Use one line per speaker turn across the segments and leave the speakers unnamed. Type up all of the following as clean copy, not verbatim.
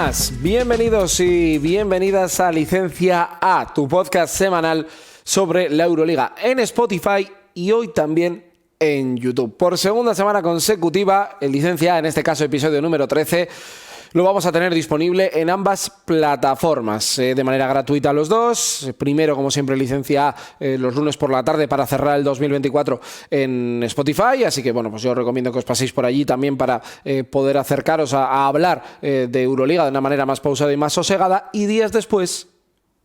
Buenas, bienvenidos y bienvenidas a Licencia A, tu podcast semanal sobre la Euroliga en Spotify y hoy también en YouTube. Por segunda semana consecutiva, en Licencia A, en este caso episodio número 13, lo vamos a tener disponible en ambas plataformas, de manera gratuita los dos. Primero, como siempre, Licencia A los lunes por la tarde para cerrar el 2024 en Spotify. Así que, bueno, pues yo os recomiendo que os paséis por allí también para poder acercaros a hablar de Euroliga de una manera más pausada y más sosegada. Y días después,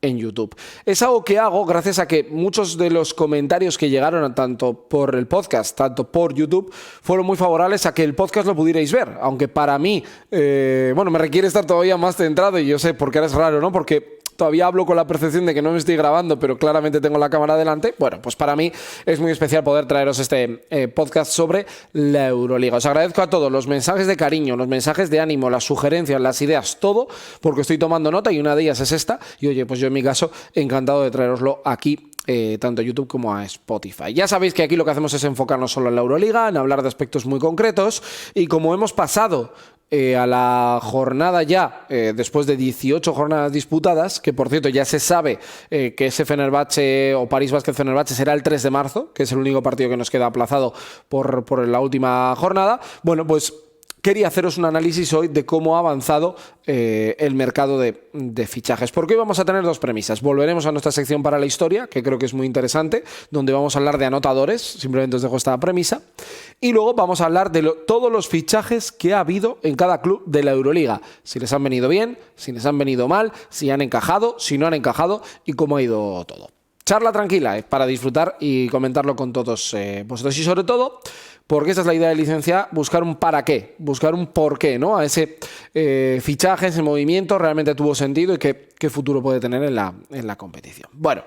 en YouTube. Es algo que hago gracias a que muchos de los comentarios que llegaron tanto por el podcast, tanto por YouTube, fueron muy favorables a que el podcast lo pudierais ver, aunque para mí, me requiere estar todavía más centrado y yo sé por qué es raro, ¿no? Porque todavía hablo con la percepción de que no me estoy grabando, pero claramente tengo la cámara delante. Bueno, pues para mí es muy especial poder traeros este podcast sobre la Euroliga. Os agradezco a todos los mensajes de cariño, los mensajes de ánimo, las sugerencias, las ideas, todo, porque estoy tomando nota y una de ellas es esta. Y oye, pues yo en mi caso, encantado de traeroslo aquí, tanto a YouTube como a Spotify. Ya sabéis que aquí lo que hacemos es enfocarnos solo en la Euroliga, en hablar de aspectos muy concretos, y como hemos pasado a la jornada ya, después de 18 jornadas disputadas, que por cierto ya se sabe que ese Fenerbahce o París Basket Fenerbahce será el 3 de marzo, que es el único partido que nos queda aplazado por la última jornada. Bueno, pues quería haceros un análisis hoy de cómo ha avanzado el mercado de fichajes. Porque hoy vamos a tener dos premisas. Volveremos a nuestra sección para la historia, que creo que es muy interesante, donde vamos a hablar de anotadores. Simplemente os dejo esta premisa. Y luego vamos a hablar de todos los fichajes que ha habido en cada club de la Euroliga. Si les han venido bien, si les han venido mal, si han encajado, si no han encajado y cómo ha ido todo. Charla tranquila, para disfrutar y comentarlo con todos vosotros. Y sobre todo, porque esta es la idea de Licencia, buscar un para qué, buscar un por qué, ¿no? A ese fichaje, ese movimiento realmente tuvo sentido y qué futuro puede tener en la competición. Bueno,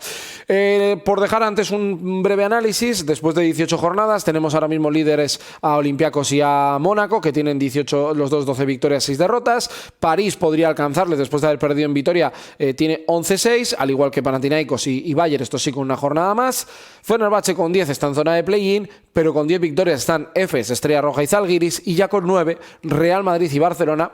por dejar antes un breve análisis, después de 18 jornadas tenemos ahora mismo líderes a Olympiacos y a Mónaco, que tienen 18, los dos 12 victorias, 6 derrotas. París podría alcanzarles después de haber perdido en Vitoria, tiene 11-6, al igual que Panathinaikos y Bayern, esto sí con una jornada más. Fenerbahce con 10 está en zona de play-in, pero con 10 victorias están Efes, Estrella Roja y Zalgiris, y ya con 9 Real Madrid y Barcelona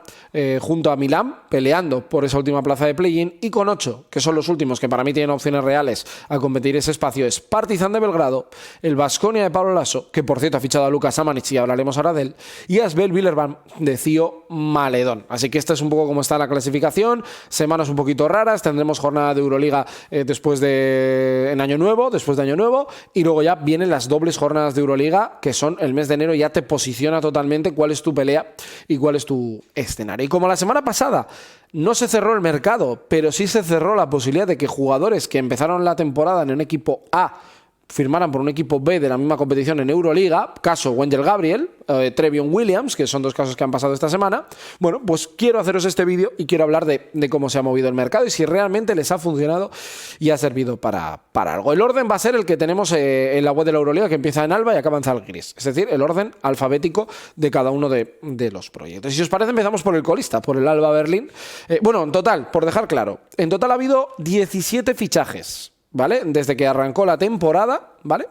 junto a Milán peleando por esa última plaza de play-in, y con 8, que son los últimos que para mí tienen opciones reales a competir ese espacio, es Partizan de Belgrado, el Baskonia de Pablo Laso, que por cierto ha fichado a Lucas Samanic y hablaremos ahora de él, y Asbel Villeurbanne de Cío Maledón. Así que esta es un poco cómo está la clasificación, semanas un poquito raras, tendremos jornada de Euroliga después de Año Nuevo, y luego ya vienen las dobles jornadas de Euroliga, que son el mes de enero, ya te posiciona totalmente cuál es tu pelea y cuál es tu escenario. Y como la semana pasada no se cerró el mercado, pero sí se cerró la posibilidad de que jugadores que empezaron la temporada en un equipo A firmaran por un equipo B de la misma competición en Euroliga, caso Wendell Gabriel, Trevion Williams, que son dos casos que han pasado esta semana. Bueno, pues quiero haceros este vídeo y quiero hablar de cómo se ha movido el mercado y si realmente les ha funcionado y ha servido para algo. El orden va a ser el que tenemos en la web de la Euroliga, que empieza en Alba y acaba en Zalgiris, es decir, el orden alfabético de cada uno de los proyectos. Y si os parece, empezamos por el colista, por el Alba Berlín. En total, por dejar claro, en total ha habido 17 fichajes, ¿vale? Desde que arrancó la temporada, ¿vale?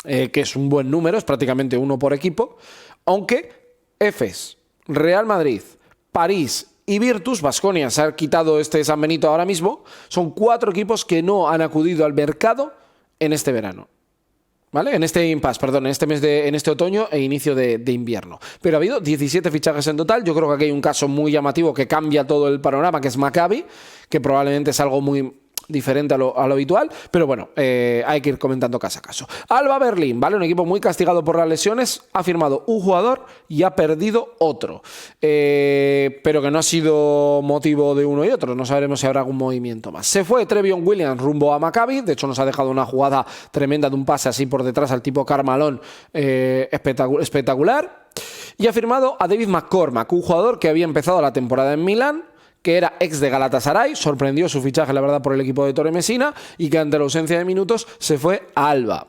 Que es un buen número, es prácticamente uno por equipo, aunque Efes, Real Madrid, París y Virtus, Baskonia se ha quitado este San Benito ahora mismo, son 4 equipos que no han acudido al mercado en este verano, ¿vale? En este en este otoño e inicio de invierno. Pero ha habido 17 fichajes en total. Yo creo que aquí hay un caso muy llamativo que cambia todo el panorama, que es Maccabi, que probablemente es algo muy diferente a lo habitual, pero bueno, hay que ir comentando caso a caso. Alba Berlín, ¿vale? Un equipo muy castigado por las lesiones, ha firmado un jugador y ha perdido otro, pero que no ha sido motivo de uno y otro, no sabremos si habrá algún movimiento más. Se fue Trevion Williams rumbo a Maccabi, de hecho nos ha dejado una jugada tremenda de un pase así por detrás al tipo Carmalón, espectacular, y ha firmado a David McCormack, un jugador que había empezado la temporada en Milán, que era ex de Galatasaray, sorprendió su fichaje, la verdad, por el equipo de Torre Messina, y que ante la ausencia de minutos se fue a Alba.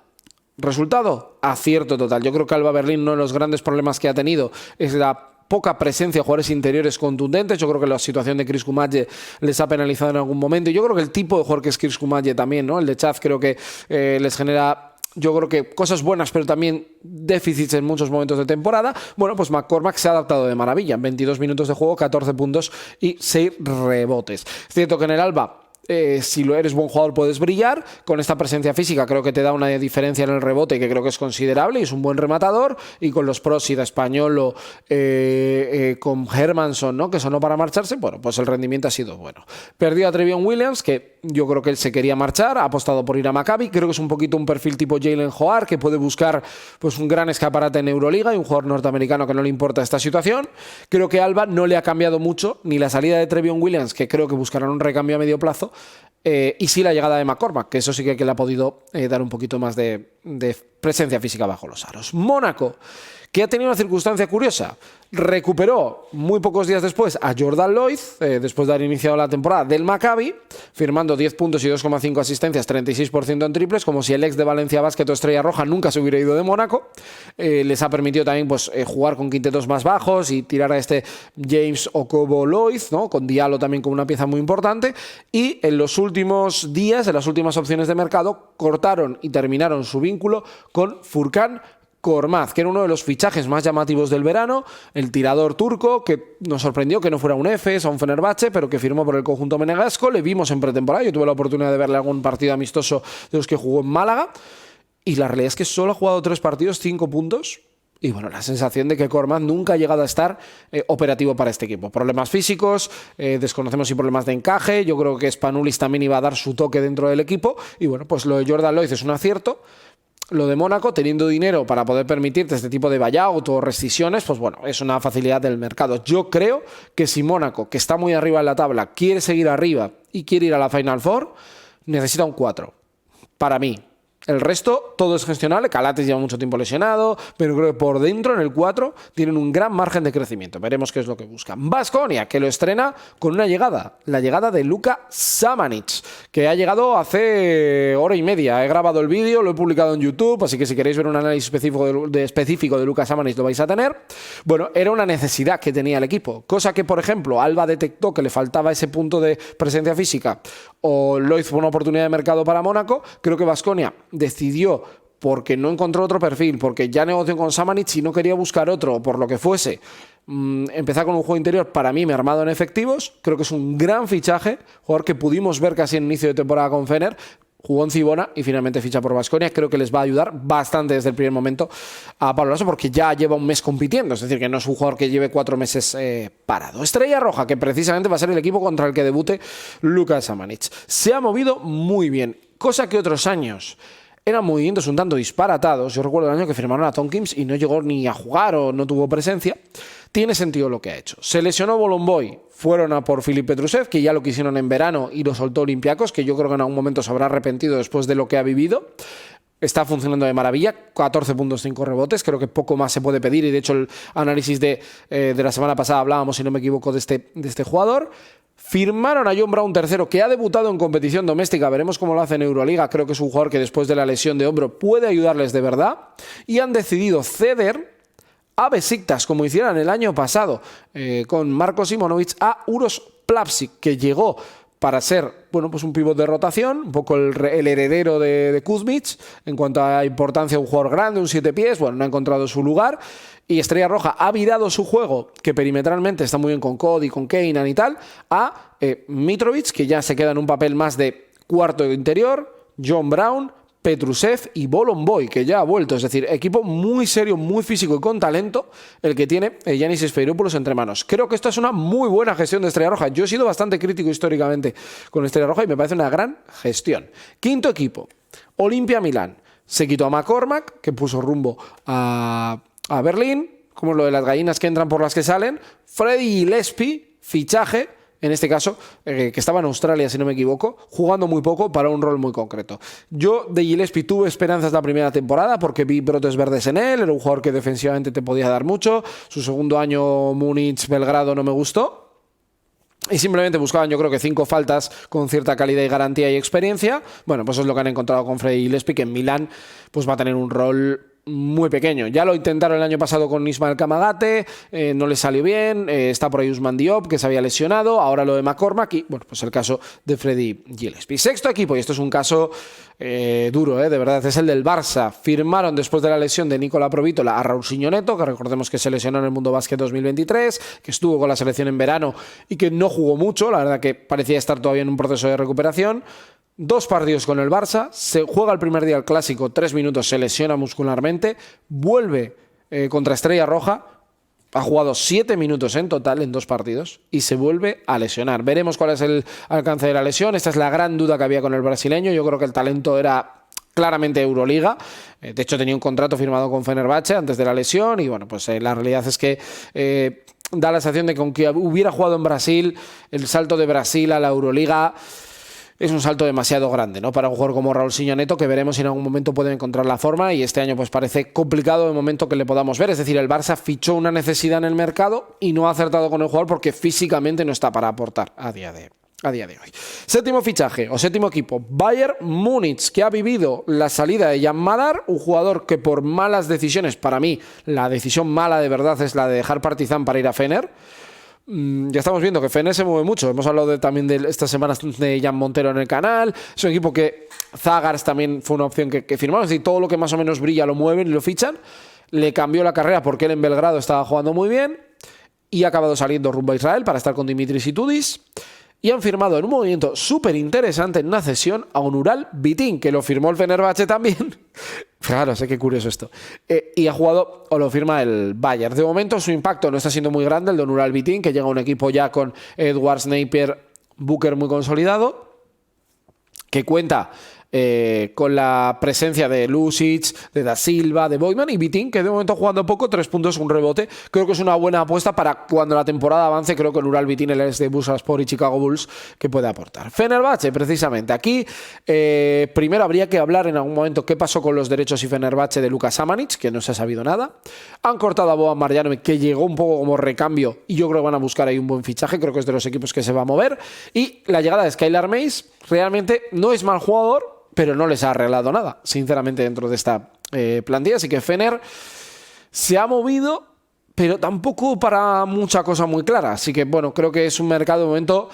¿Resultado? Acierto total. Yo creo que Alba Berlín, uno de los grandes problemas que ha tenido es la poca presencia de jugadores interiores contundentes. Yo creo que la situación de Chris Kumaje les ha penalizado en algún momento. Y yo creo que el tipo de jugador que es Chris Kumaje también, ¿no? El de Chaz creo que les genera yo creo que cosas buenas, pero también déficits en muchos momentos de temporada. Bueno, pues McCormack se ha adaptado de maravilla. En 22 minutos de juego, 14 puntos y 6 rebotes. Es cierto que en el Alba, si lo eres buen jugador puedes brillar. Con esta presencia física creo que te da una diferencia en el rebote que creo que es considerable y es un buen rematador. Y con los pros y de Español con Hermanson, ¿no?, que sonó para marcharse, bueno, pues el rendimiento ha sido bueno. Perdió a Trevion Williams, que yo creo que él se quería marchar, ha apostado por ir a Maccabi. Creo que es un poquito un perfil tipo Jalen Hoare, que puede buscar pues un gran escaparate en Euroliga y un jugador norteamericano que no le importa esta situación. Creo que Alba no le ha cambiado mucho ni la salida de Trevion Williams, que creo que buscarán un recambio a medio plazo, y sí la llegada de McCormack, que eso sí que le ha podido dar un poquito más de presencia física bajo los aros. Mónaco, que ha tenido una circunstancia curiosa, recuperó muy pocos días después a Jordan Lloyd, después de haber iniciado la temporada del Maccabi, firmando 10 puntos y 2,5 asistencias, 36% en triples, como si el ex de Valencia Basket o Estrella Roja nunca se hubiera ido de Mónaco. Les ha permitido también pues, jugar con quintetos más bajos y tirar a este James Okobo Lloyd, ¿no?, con Diallo también como una pieza muy importante. Y en los últimos días, en las últimas opciones de mercado, cortaron y terminaron su vínculo con Furkan Korkmaz, que era uno de los fichajes más llamativos del verano, el tirador turco, que nos sorprendió que no fuera un Efes o un Fenerbahce, pero que firmó por el conjunto menegasco. Le vimos en pretemporada, yo tuve la oportunidad de verle algún partido amistoso de los que jugó en Málaga, y la realidad es que solo ha jugado 3 partidos, 5 puntos, y bueno, la sensación de que Korkmaz nunca ha llegado a estar operativo para este equipo. Problemas físicos, desconocemos si problemas de encaje. Yo creo que Spanulis también iba a dar su toque dentro del equipo, y bueno, pues lo de Jordan Lloyd es un acierto. Lo de Mónaco, teniendo dinero para poder permitirte este tipo de buyout o rescisiones, pues bueno, es una facilidad del mercado. Yo creo que si Mónaco, que está muy arriba en la tabla, quiere seguir arriba y quiere ir a la Final Four, necesita un 4. Para mí. El resto, todo es gestionable. Calates lleva mucho tiempo lesionado, pero creo que por dentro, en el 4, tienen un gran margen de crecimiento. Veremos qué es lo que buscan. Baskonia, que lo estrena con una llegada. La llegada de Luka Samanic, que ha llegado hace hora y media. He grabado el vídeo, lo he publicado en YouTube, así que si queréis ver un análisis específico de Luka Samanic lo vais a tener. Bueno, era una necesidad que tenía el equipo. Cosa que, por ejemplo, Alba detectó que le faltaba ese punto de presencia física, o Lloyd fue una oportunidad de mercado para Mónaco. Creo que Baskonia decidió, porque no encontró otro perfil, porque ya negoció con Samanic y no quería buscar otro, por lo que fuese, empezar con un juego interior, para mí mermado en efectivos. Creo que es un gran fichaje, jugador que pudimos ver casi en inicio de temporada con Fener, jugó en Cibona y finalmente ficha por Baskonia. Creo que les va a ayudar bastante desde el primer momento a Pablo Laso, porque ya lleva un mes compitiendo, es decir, que no es un jugador que lleve 4 meses parado. Estrella Roja, que precisamente va a ser el equipo contra el que debute Luka Samanic. Se ha movido muy bien, cosa que otros años eran movimientos un tanto disparatados. Yo recuerdo el año que firmaron a Tompkins y no llegó ni a jugar o no tuvo presencia. Tiene sentido lo que ha hecho. Se lesionó Bolomboy, fueron a por Filip Petrusev, que ya lo quisieron en verano y lo soltó Olympiacos, que yo creo que en algún momento se habrá arrepentido después de lo que ha vivido. Está funcionando de maravilla, 14.5 rebotes, creo que poco más se puede pedir, y de hecho el análisis de la semana pasada hablábamos, si no me equivoco, de este jugador. Firmaron a John Brown III, que ha debutado en competición doméstica. Veremos cómo lo hace en Euroliga. Creo que es un jugador que después de la lesión de hombro puede ayudarles de verdad. Y han decidido ceder a Besiktas, como hicieron el año pasado con Marko Simonovic, a Uros Plavsic, que llegó para ser, bueno, pues un pívot de rotación, un poco el heredero de Kuzmic en cuanto a importancia, un jugador grande, un 7 pies. Bueno, no ha encontrado su lugar. Y Estrella Roja ha virado su juego, que perimetralmente está muy bien con Cody, con Keinan y tal, a Mitrovic, que ya se queda en un papel más de cuarto de interior, John Brown, Petrusev y Bolomboy, que ya ha vuelto. Es decir, equipo muy serio, muy físico y con talento, el que tiene Giannis Sfairopoulos entre manos. Creo que esto es una muy buena gestión de Estrella Roja. Yo he sido bastante crítico históricamente con Estrella Roja y me parece una gran gestión. Quinto equipo, Olimpia Milán. Se quitó a McCormack, que puso rumbo a Berlín, como lo de las gallinas que entran por las que salen. Freddie Gillespie, fichaje, en este caso, que estaba en Australia, si no me equivoco, jugando muy poco para un rol muy concreto. Yo de Gillespie tuve esperanzas la primera temporada porque vi brotes verdes en él, era un jugador que defensivamente te podía dar mucho. Su segundo año Múnich, Belgrado, no me gustó. Y simplemente buscaban, yo creo que 5 faltas con cierta calidad y garantía y experiencia. Bueno, pues es lo que han encontrado con Freddie Gillespie, que en Milán pues va a tener un rol muy pequeño. Ya lo intentaron el año pasado con Ismael Kamagate, no le salió bien, está por ahí Ousmane Diop, que se había lesionado, ahora lo de McCormack y, bueno, pues el caso de Freddie Gillespie. Sexto equipo, y esto es un caso duro, de verdad, es el del Barça. Firmaron después de la lesión de Nicola Provítola a Raulsinho Neto, que recordemos que se lesionó en el Mundo Básquet 2023, que estuvo con la selección en verano y que no jugó mucho, la verdad que parecía estar todavía en un proceso de recuperación. 2 partidos con el Barça, se juega el primer día el Clásico, 3 minutos, se lesiona muscularmente, vuelve contra Estrella Roja, ha jugado 7 minutos en total en 2 partidos y se vuelve a lesionar. Veremos cuál es el alcance de la lesión, esta es la gran duda que había con el brasileño, yo creo que el talento era claramente Euroliga, de hecho tenía un contrato firmado con Fenerbahce antes de la lesión y bueno, pues la realidad es que da la sensación de que aunque hubiera jugado en Brasil, el salto de Brasil a la Euroliga es un salto demasiado grande, ¿no? Para un jugador como Raulsinho Neto, que veremos si en algún momento puede encontrar la forma, y este año pues parece complicado el momento que le podamos ver. Es decir, el Barça fichó una necesidad en el mercado y no ha acertado con el jugador porque físicamente no está para aportar a día de hoy. Séptimo fichaje o séptimo equipo, Bayern Múnich, que ha vivido la salida de Jan Madar, un jugador que por malas decisiones, para mí la decisión mala de verdad es la de dejar Partizan para ir a Fener. Ya estamos viendo que Fener se mueve mucho. Hemos hablado también de estas semanas de Jan Montero en el canal. Es un equipo que Zagars también fue una opción que firmaron. Es decir, todo lo que más o menos brilla lo mueven y lo fichan. Le cambió la carrera porque él en Belgrado estaba jugando muy bien y ha acabado saliendo rumbo a Israel para estar con Dimitris Itudis. Y han firmado en un movimiento súper interesante en una cesión a Onural Bitin, que lo firmó el Fenerbahce también. Claro, sé qué curioso esto. Y ha jugado, o lo firma el Bayern. De momento su impacto no está siendo muy grande, el de Onural Bitin, que llega a un equipo ya con Edwards, Napier, Booker muy consolidado, que cuenta con la presencia de Lucic, de Da Silva, de Boyman y Bitin, que de momento jugando poco, 3 puntos, un rebote. Creo que es una buena apuesta para cuando la temporada avance. Creo que el Ural Bitin, el ex de Bursaspor y Chicago Bulls, que puede aportar. Fenerbahce, precisamente. Aquí, primero habría que hablar en algún momento qué pasó con los derechos y Fenerbahce de Luka Samanic, que no se ha sabido nada. Han cortado a Boban Marjanovic, que llegó un poco como recambio, y yo creo que van a buscar ahí un buen fichaje. Creo que es de los equipos que se va a mover. Y la llegada de Skylar Mays, realmente no es mal jugador, pero no les ha arreglado nada, sinceramente, dentro de esta plantilla. Así que Fener se ha movido, pero tampoco para mucha cosa muy clara. Así que, bueno, creo que es un mercado de momento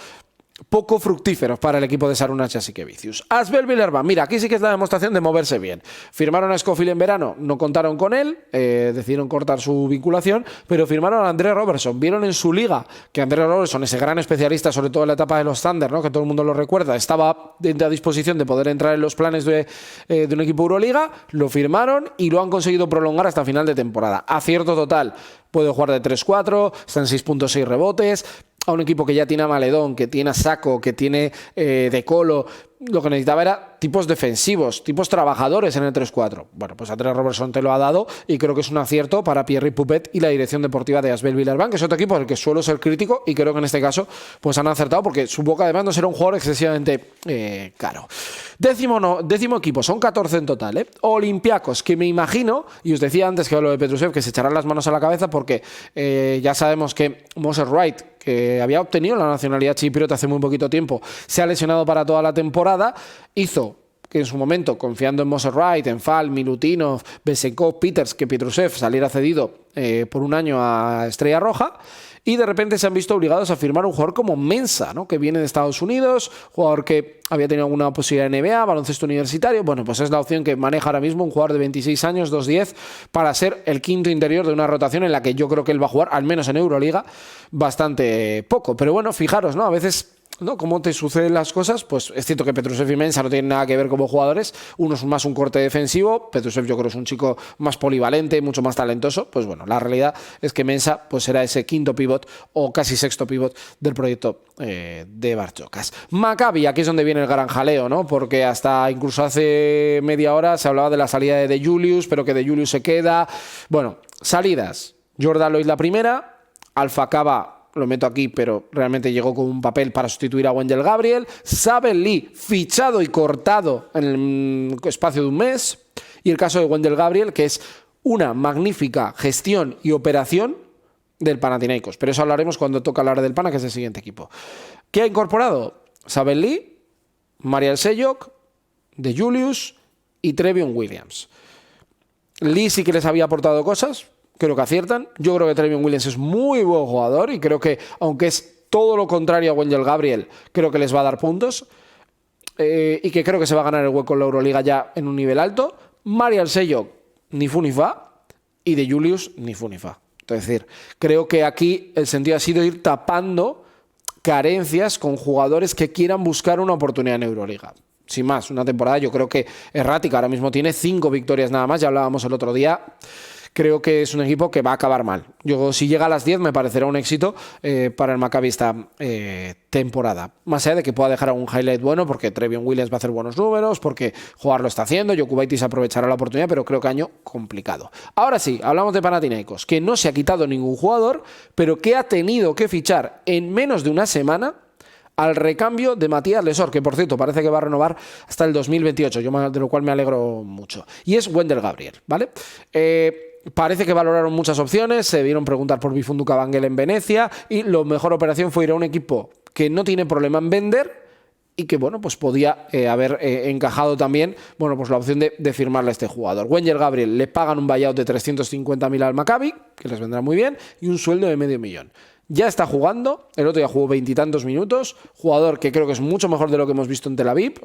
poco fructífero para el equipo de Sarunas Jasikevičius. Asbel Villeurbanne, mira, aquí sí que es la demostración de moverse bien. Firmaron a Scofield en verano, no contaron con él, decidieron cortar su vinculación, pero firmaron a Andre Robertson. Vieron en su liga que Andre Robertson, ese gran especialista, sobre todo en la etapa de los Thunder, ¿no?, que todo el mundo lo recuerda, estaba a disposición de poder entrar en los planes de un equipo Euroliga, lo firmaron y lo han conseguido prolongar hasta final de temporada. Acierto total, puede jugar de 3-4, está en 6.6 rebotes, a un equipo que ya tiene a Maledón, que tiene a Sacco, que tiene De Colo. Lo que necesitaba era tipos defensivos, tipos trabajadores en el 3-4. Bueno, pues Andre Robertson te lo ha dado y creo que es un acierto para Pierre Poupet y la dirección deportiva de Asbel Villeurbanne, que es otro equipo del que suelo ser crítico y creo que en este caso pues han acertado porque su boca además no será un jugador excesivamente caro. Décimo equipo, son 14 en total. Olympiacos, que me imagino, y os decía antes que hablo de Petrusev, que se echarán las manos a la cabeza porque ya sabemos que Moses Wright, que había obtenido la nacionalidad chipriota hace muy poquito tiempo, se ha lesionado para toda la temporada. Hizo que en su momento, confiando en Moses Wright, en Fall, Milutinov, Besenkov, Peters, que Petrusev saliera cedido por un año a Estrella Roja, y de repente se han visto obligados a firmar un jugador como Mensah, ¿no?, que viene de Estados Unidos, jugador que había tenido alguna posibilidad de NBA, baloncesto universitario. Bueno, pues es la opción que maneja ahora mismo un jugador de 26 años, 2'10", para ser el quinto interior de una rotación en la que yo creo que él va a jugar, al menos en Euroliga, bastante poco. Pero bueno, fijaros, ¿no?, a veces, ¿no?, cómo te suceden las cosas. Pues es cierto que Petrusev y Mensah no tienen nada que ver como jugadores. Uno es más un corte defensivo, Petrusev yo creo es un chico más polivalente, mucho más talentoso. Pues bueno, la realidad es que Mensah pues será ese quinto pivot o casi sexto pivot del proyecto de Bartzokas. Maccabi, aquí es donde viene el gran jaleo, ¿no?, porque hasta incluso hace media hora se hablaba de la salida de Julius, pero que de Julius se queda. Bueno, salidas: Jordan Lloyd la primera, Alpha Cava lo meto aquí, pero realmente llegó con un papel para sustituir a Wendell Gabriel. Saben Lee, fichado y cortado en el espacio de un mes. Y el caso de Wendell Gabriel, que es una magnífica gestión y operación del Panathinaikos. Pero eso hablaremos cuando toca hablar del Pana, que es el siguiente equipo. ¿Qué ha incorporado? Saben Lee, Mariel Sejok, De Julius y Trevion Williams. Lee sí que les había aportado cosas, creo que aciertan. Yo creo que Trevion Williams es muy buen jugador y creo que, aunque es todo lo contrario a Wendell Gabriel, creo que les va a dar puntos. Y que creo que se va a ganar el hueco en la Euroliga ya en un nivel alto. Marial Sello, ni fu ni fa. Y de Julius, ni fu ni fa. Es decir, creo que aquí el sentido ha sido ir tapando carencias con jugadores que quieran buscar una oportunidad en Euroliga. Sin más, una temporada yo creo que errática. Ahora mismo tiene 5 victorias nada más, ya hablábamos el otro día. Creo que es un equipo que va a acabar mal. Yo, si llega a las 10 me parecerá un éxito para el Maccabi esta temporada. Más allá de que pueda dejar algún highlight bueno, porque Trevion Williams va a hacer buenos números, porque jugar lo está haciendo, Jokubaitis aprovechará la oportunidad, pero creo que año complicado. Ahora sí, hablamos de Panathinaikos, que no se ha quitado ningún jugador, pero que ha tenido que fichar en menos de una semana al recambio de Matías Lesor, que por cierto parece que va a renovar hasta el 2028, de lo cual me alegro mucho. Y es Wendell Gabriel, ¿vale? Parece que valoraron muchas opciones, se vieron preguntar por Bifundu Kabangel en Venecia y la mejor operación fue ir a un equipo que no tiene problema en vender y que, bueno, pues podía haber encajado también, bueno, pues la opción de firmarle a este jugador. Wendell Gabriel le pagan un buyout de 350.000 al Maccabi, que les vendrá muy bien, y un sueldo de $500.000. Ya está jugando, el otro día jugó 20 y tantos minutos, jugador que creo que es mucho mejor de lo que hemos visto en Tel Aviv,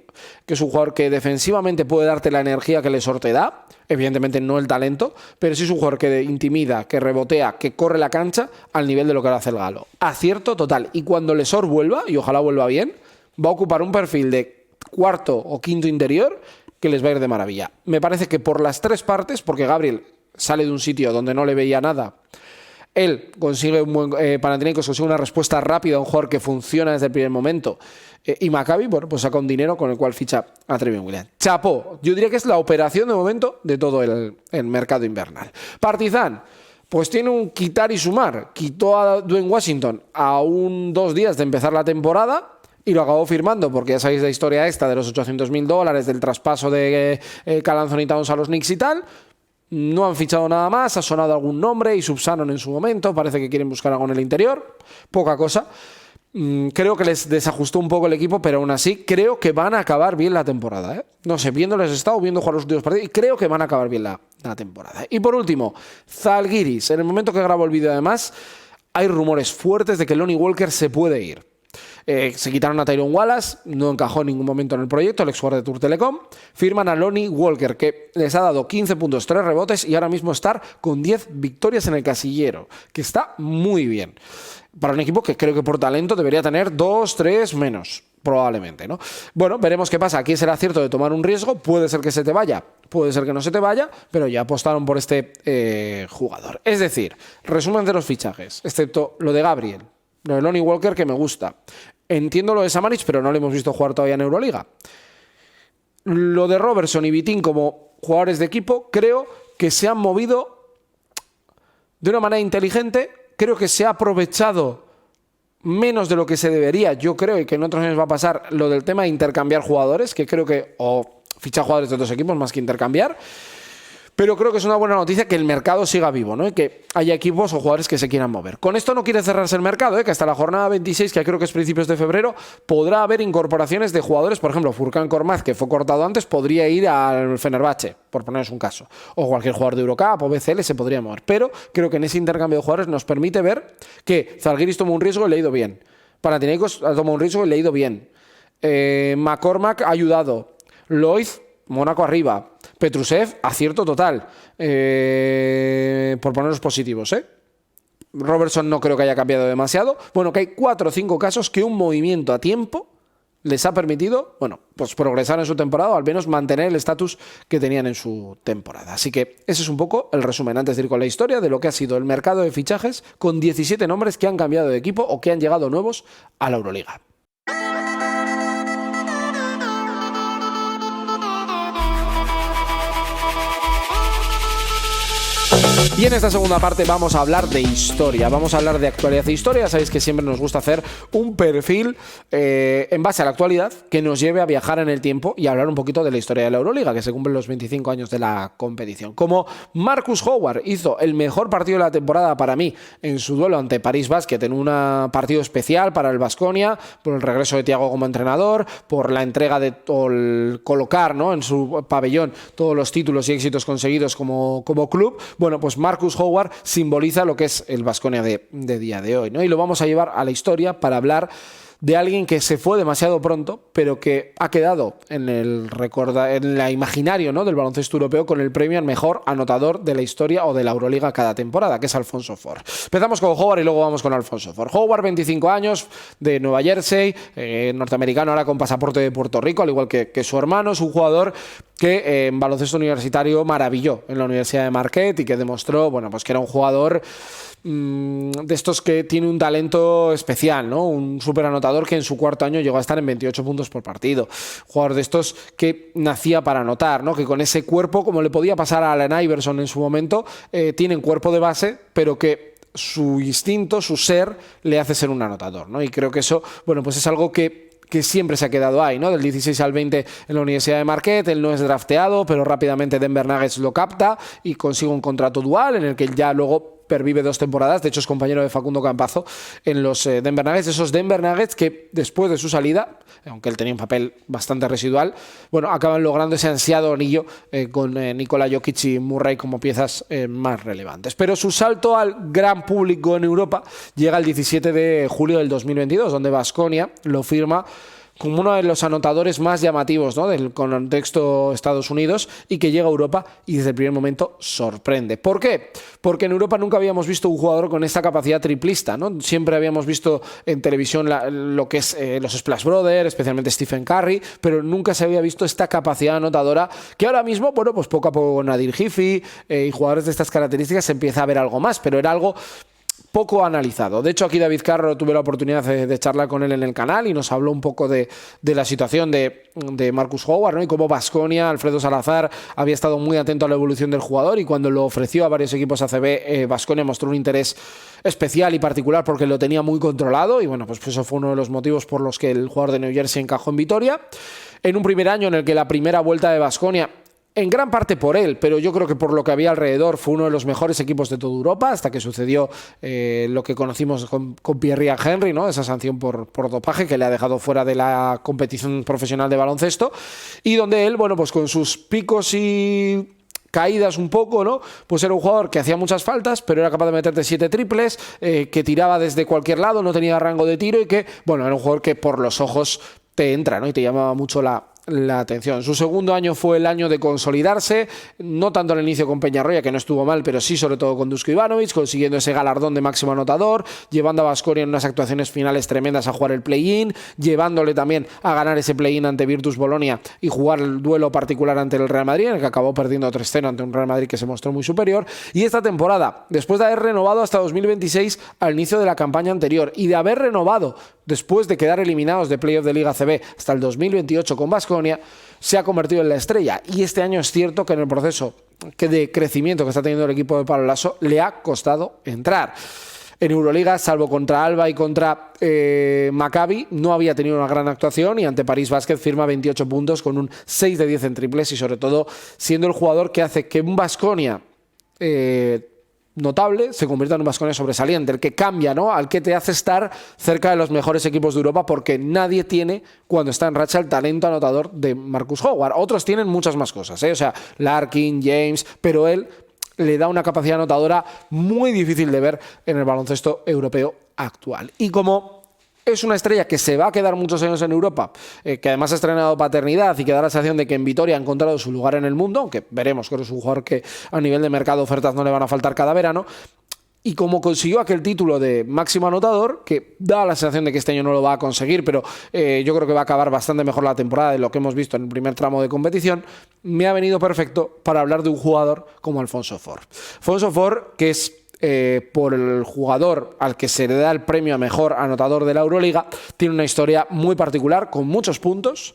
que es un jugador que defensivamente puede darte la energía que Lesor te da, evidentemente no el talento, pero sí es un jugador que intimida, que rebotea, que corre la cancha al nivel de lo que lo hace el Galo. Acierto total, y cuando Lesor vuelva, y ojalá vuelva bien, va a ocupar un perfil de cuarto o quinto interior que les va a ir de maravilla. Me parece que por las tres partes, porque Gabriel sale de un sitio donde no le veía nada, él consigue un buen Panathinaikos, consigue una respuesta rápida a un jugador que funciona desde el primer momento. Y Maccabi, bueno, pues saca un dinero con el cual ficha a Trevion Williams. Chapó, yo diría que es la operación de momento de todo el mercado invernal. Partizan, pues tiene un quitar y sumar. Quitó a Dwayne Washington a 2 días de empezar la temporada y lo acabó firmando, porque ya sabéis la historia esta de los $800.000, del traspaso de Karl Anthony Towns a los Knicks y tal. No han fichado nada más, ha sonado algún nombre y Subsanon en su momento, parece que quieren buscar algo en el interior, poca cosa. Creo que les desajustó un poco el equipo, pero aún así creo que van a acabar bien la temporada, ¿eh? No sé, viéndoles estado, viendo jugar los últimos partidos, y creo que van a acabar bien la temporada. Y por último, Zalgiris. En el momento que grabo el vídeo, además, hay rumores fuertes de que Lonnie Walker se puede ir. Se quitaron a Tyrone Wallace, no encajó en ningún momento en el proyecto, el exjugador de Tour Telecom. Firman a Lonnie Walker, que les ha dado 15 puntos, 3 rebotes y ahora mismo está con 10 victorias en el casillero, que está muy bien. Para un equipo que creo que por talento debería tener 2, 3 menos, probablemente, ¿no? Bueno, veremos qué pasa. Aquí es el acierto de tomar un riesgo. Puede ser que se te vaya, puede ser que no se te vaya, pero ya apostaron por este jugador. Es decir, resumen de los fichajes, excepto lo de Gabriel, lo de Lonnie Walker, que me gusta. Entiendo lo de Samanic, pero no le hemos visto jugar todavía en Euroliga. Lo de Robertson y Vitín como jugadores de equipo, creo que se han movido de una manera inteligente. Creo que se ha aprovechado menos de lo que se debería. Yo creo que en otros años va a pasar lo del tema de intercambiar jugadores, que creo que, o fichar jugadores de otros equipos más que intercambiar. Pero creo que es una buena noticia que el mercado siga vivo, ¿no? Y que haya equipos o jugadores que se quieran mover. Con esto no quiere cerrarse el mercado, que hasta la jornada 26, que creo que es principios de febrero, podrá haber incorporaciones de jugadores. Por ejemplo, Furkan Korkmaz, que fue cortado antes, podría ir al Fenerbahce, por ponerles un caso. O cualquier jugador de Eurocup o BCL se podría mover. Pero creo que en ese intercambio de jugadores nos permite ver que Zalgiris tomó un riesgo y le ha ido bien. Panathinaikos ha tomado un riesgo y le ha ido bien. McCormack ha ayudado. Lloyd, Mónaco arriba. Petrusev, acierto total. Por poner los positivos, Robertson no creo que haya cambiado demasiado. Bueno, que hay 4 o 5 casos que un movimiento a tiempo les ha permitido, bueno, pues progresar en su temporada o al menos mantener el estatus que tenían en su temporada. Así que ese es un poco el resumen, antes de ir con la historia de lo que ha sido el mercado de fichajes con 17 nombres que han cambiado de equipo o que han llegado nuevos a la Euroliga. Y en esta segunda parte vamos a hablar de historia, vamos a hablar de actualidad e historia. Sabéis que siempre nos gusta hacer un perfil en base a la actualidad que nos lleve a viajar en el tiempo y hablar un poquito de la historia de la Euroliga, que se cumplen los 25 años de la competición. Como Marcus Howard hizo el mejor partido de la temporada para mí en su duelo ante París Basket, en un partido especial para el Baskonia, por el regreso de Thiago como entrenador, por la entrega de el colocar, ¿no?, en su pabellón todos los títulos y éxitos conseguidos como club, bueno, pues Marcus Howard simboliza lo que es el Baskonia de día de hoy, ¿no? Y lo vamos a llevar a la historia para hablar de alguien que se fue demasiado pronto, pero que ha quedado en el imaginario, ¿no?, del baloncesto europeo con el premio al mejor anotador de la historia o de la Euroliga cada temporada, que es Alfonso Ford. Empezamos con Howard y luego vamos con Alfonso Ford. Howard, 25 años, de Nueva Jersey, norteamericano, ahora con pasaporte de Puerto Rico, al igual que su hermano. Es un jugador que en baloncesto universitario maravilló en la Universidad de Marquette y que demostró, bueno, pues que era un jugador de estos que tiene un talento especial, ¿no? Un súper anotador que en su cuarto año llegó a estar en 28 puntos por partido. Jugador de estos que nacía para anotar, ¿no? Que con ese cuerpo, como le podía pasar a Allen Iverson en su momento, tienen cuerpo de base, pero que su instinto, su ser, le hace ser un anotador, ¿no? Y creo que eso, bueno, pues es algo que siempre se ha quedado ahí, ¿no? Del 16 al 20 en la Universidad de Marquette, él no es drafteado, pero rápidamente Denver Nuggets lo capta y consigue un contrato dual en el que ya luego pervive 2 temporadas. De hecho es compañero de Facundo Campazo en los Denver Nuggets, esos Denver Nuggets que después de su salida, aunque él tenía un papel bastante residual, bueno, acaban logrando ese ansiado anillo con Nikola Jokic y Murray como piezas más relevantes. Pero su salto al gran público en Europa llega el 17 de julio del 2022, donde Baskonia lo firma como uno de los anotadores más llamativos, ¿no?, del contexto Estados Unidos, y que llega a Europa y desde el primer momento sorprende. ¿Por qué? Porque en Europa nunca habíamos visto un jugador con esta capacidad triplista, ¿no? Siempre habíamos visto en televisión lo que es los Splash Brothers, especialmente Stephen Curry, pero nunca se había visto esta capacidad anotadora que ahora mismo, bueno, pues poco a poco con Nadir Hifi y jugadores de estas características se empieza a ver algo más, pero era algo poco analizado. De hecho, aquí David Carro tuve la oportunidad de charlar con él en el canal y nos habló un poco de la situación de Marcus Howard, ¿no?, y cómo Baskonia, Alfredo Salazar, había estado muy atento a la evolución del jugador, y cuando lo ofreció a varios equipos ACB, Baskonia mostró un interés especial y particular porque lo tenía muy controlado, y bueno, pues eso fue uno de los motivos por los que el jugador de New Jersey encajó en Vitoria. En un primer año en el que la primera vuelta de Baskonia, en gran parte por él, pero yo creo que por lo que había alrededor, fue uno de los mejores equipos de toda Europa, hasta que sucedió lo que conocimos con Pierre Henry, ¿no?, esa sanción por dopaje que le ha dejado fuera de la competición profesional de baloncesto, y donde él, bueno, pues con sus picos y caídas un poco, ¿no?, pues era un jugador que hacía muchas faltas, pero era capaz de meterte 7 triples, que tiraba desde cualquier lado, no tenía rango de tiro, y que, bueno, era un jugador que por los ojos te entra, ¿no?, y te llamaba mucho la atención. Su segundo año fue el año de consolidarse, no tanto al inicio con Peñarroya, que no estuvo mal, pero sí sobre todo con Dusko Ivanovic, consiguiendo ese galardón de máximo anotador, llevando a Baskonia en unas actuaciones finales tremendas a jugar el play-in, llevándole también a ganar ese play-in ante Virtus Bolonia y jugar el duelo particular ante el Real Madrid, en el que acabó perdiendo 3-0 ante un Real Madrid que se mostró muy superior. Y esta temporada, después de haber renovado hasta 2026 al inicio de la campaña anterior y de haber renovado después de quedar eliminados de playoff de Liga CB hasta el 2028 con Baskonia, se ha convertido en la estrella. Y este año es cierto que en el proceso de crecimiento que está teniendo el equipo de Pablo Lasso le ha costado entrar. En Euroliga, salvo contra Alba y contra Maccabi, no había tenido una gran actuación, y ante París Basket firma 28 puntos con un 6 de 10 en triples, y sobre todo siendo el jugador que hace que un Baskonia notable se convierta en un Baskonia sobresaliente, el que cambia, ¿no?, al que te hace estar cerca de los mejores equipos de Europa, porque nadie tiene, cuando está en racha, el talento anotador de Marcus Howard. Otros tienen muchas más cosas, o sea, Larkin, James, pero él le da una capacidad anotadora muy difícil de ver en el baloncesto europeo actual. Y como es una estrella que se va a quedar muchos años en Europa, que además ha estrenado paternidad y que da la sensación de que en Vitoria ha encontrado su lugar en el mundo, aunque veremos, creo que es un jugador que a nivel de mercado ofertas no le van a faltar cada verano, y como consiguió aquel título de máximo anotador, que da la sensación de que este año no lo va a conseguir, pero yo creo que va a acabar bastante mejor la temporada de lo que hemos visto en el primer tramo de competición, me ha venido perfecto para hablar de un jugador como Alfonso Ford. Alfonso Ford, que es por el jugador al que se le da el premio a mejor anotador de la Euroliga, tiene una historia muy particular, con muchos puntos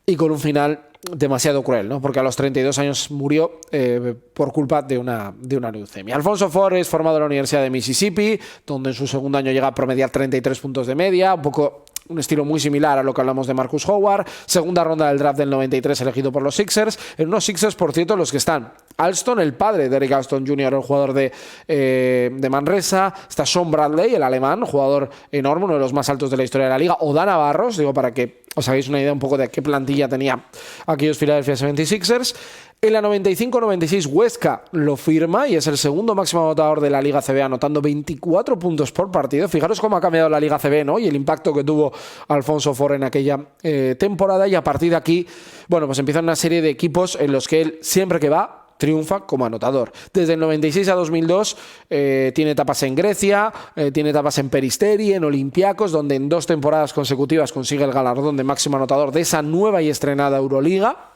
y con un final demasiado cruel, ¿no? Porque a los 32 años murió por culpa de una leucemia. Alfonso Ford es formado en la Universidad de Mississippi, donde en su segundo año llega a promediar 33 puntos de media, un estilo muy similar a lo que hablamos de Marcus Howard. Segunda ronda del draft del 93 elegido por los Sixers. En unos Sixers, por cierto, los que están Alston, el padre de Eric Alston Jr., el jugador de Manresa. Está Sean Bradley, el alemán, jugador enorme, uno de los más altos de la historia de la liga. O Dana Barros, digo, para que os hagáis una idea un poco de qué plantilla tenía aquellos Philadelphia 76ers. En la 95-96 Huesca lo firma y es el segundo máximo anotador de la Liga ACB, anotando 24 puntos por partido. Fijaros cómo ha cambiado la Liga ACB, ¿no? Y el impacto que tuvo Alfonso Ford en aquella temporada. Y a partir de aquí, bueno, pues empiezan una serie de equipos en los que él, siempre que va, triunfa como anotador. Desde el 96 a 2002 tiene etapas en Grecia, tiene etapas en Peristeri, en Olympiacos, donde en 2 temporadas consecutivas consigue el galardón de máximo anotador de esa nueva y estrenada Euroliga.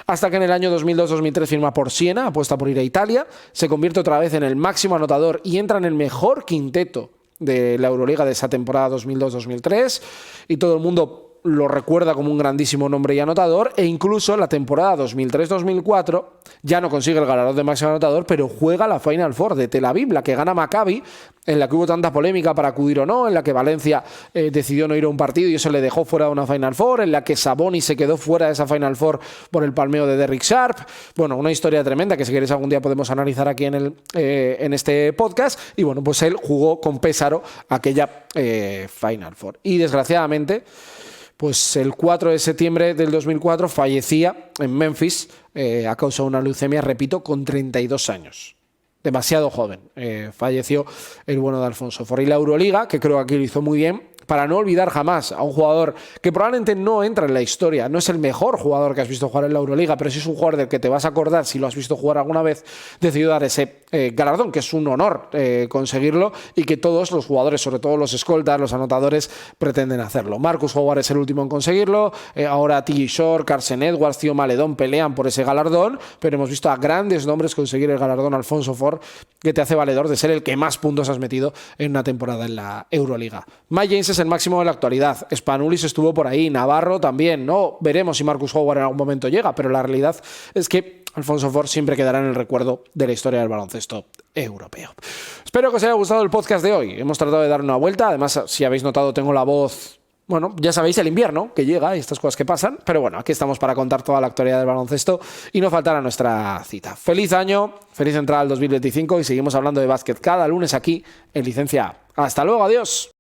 Hasta que en el año 2002-2003 firma por Siena, apuesta por ir a Italia, se convierte otra vez en el máximo anotador y entra en el mejor quinteto de la Euroliga de esa temporada 2002-2003, y todo el mundo lo recuerda como un grandísimo nombre y anotador, e incluso en la temporada 2003-2004 ya no consigue el galardón de máximo anotador, pero juega la Final Four de Tel Aviv, la que gana Maccabi, en la que hubo tanta polémica para acudir o no, en la que Valencia decidió no ir a un partido y eso le dejó fuera de una Final Four, en la que Sabonis se quedó fuera de esa Final Four por el palmeo de Derrick Sharp. Bueno, una historia tremenda que si queréis algún día podemos analizar aquí en este podcast. Y bueno, pues él jugó con Pésaro aquella Final Four. Y desgraciadamente, pues el 4 de septiembre del 2004 fallecía en Memphis a causa de una leucemia, repito, con 32 años. Demasiado joven. Falleció el bueno de Alfonso Ford. Y la Euroliga, que creo que aquí lo hizo muy bien, para no olvidar jamás a un jugador que probablemente no entra en la historia, no es el mejor jugador que has visto jugar en la Euroliga, pero sí es un jugador del que te vas a acordar si lo has visto jugar alguna vez, decidió dar ese galardón, que es un honor conseguirlo y que todos los jugadores, sobre todo los escoltas, los anotadores, pretenden hacerlo. Marcus Howard es el último en conseguirlo, ahora T.J. Short, Carsen Edwards, Theo Maledon pelean por ese galardón, pero hemos visto a grandes nombres conseguir el galardón. Alfonso Ford, que te hace valedor de ser el que más puntos has metido en una temporada en la Euroliga. Mike James es el máximo de la actualidad. Spanulis estuvo por ahí, Navarro también, ¿no? Veremos si Marcus Howard en algún momento llega, pero la realidad es que Alfonso Ford siempre quedará en el recuerdo de la historia del baloncesto europeo. Espero que os haya gustado el podcast de hoy. Hemos tratado de dar una vuelta. Además, si habéis notado, tengo la voz... Bueno, ya sabéis, el invierno que llega y estas cosas que pasan, pero bueno, aquí estamos para contar toda la actualidad del baloncesto y no faltar a nuestra cita. Feliz año, feliz entrada al 2025 y seguimos hablando de básquet cada lunes aquí en Licencia A. Hasta luego, adiós.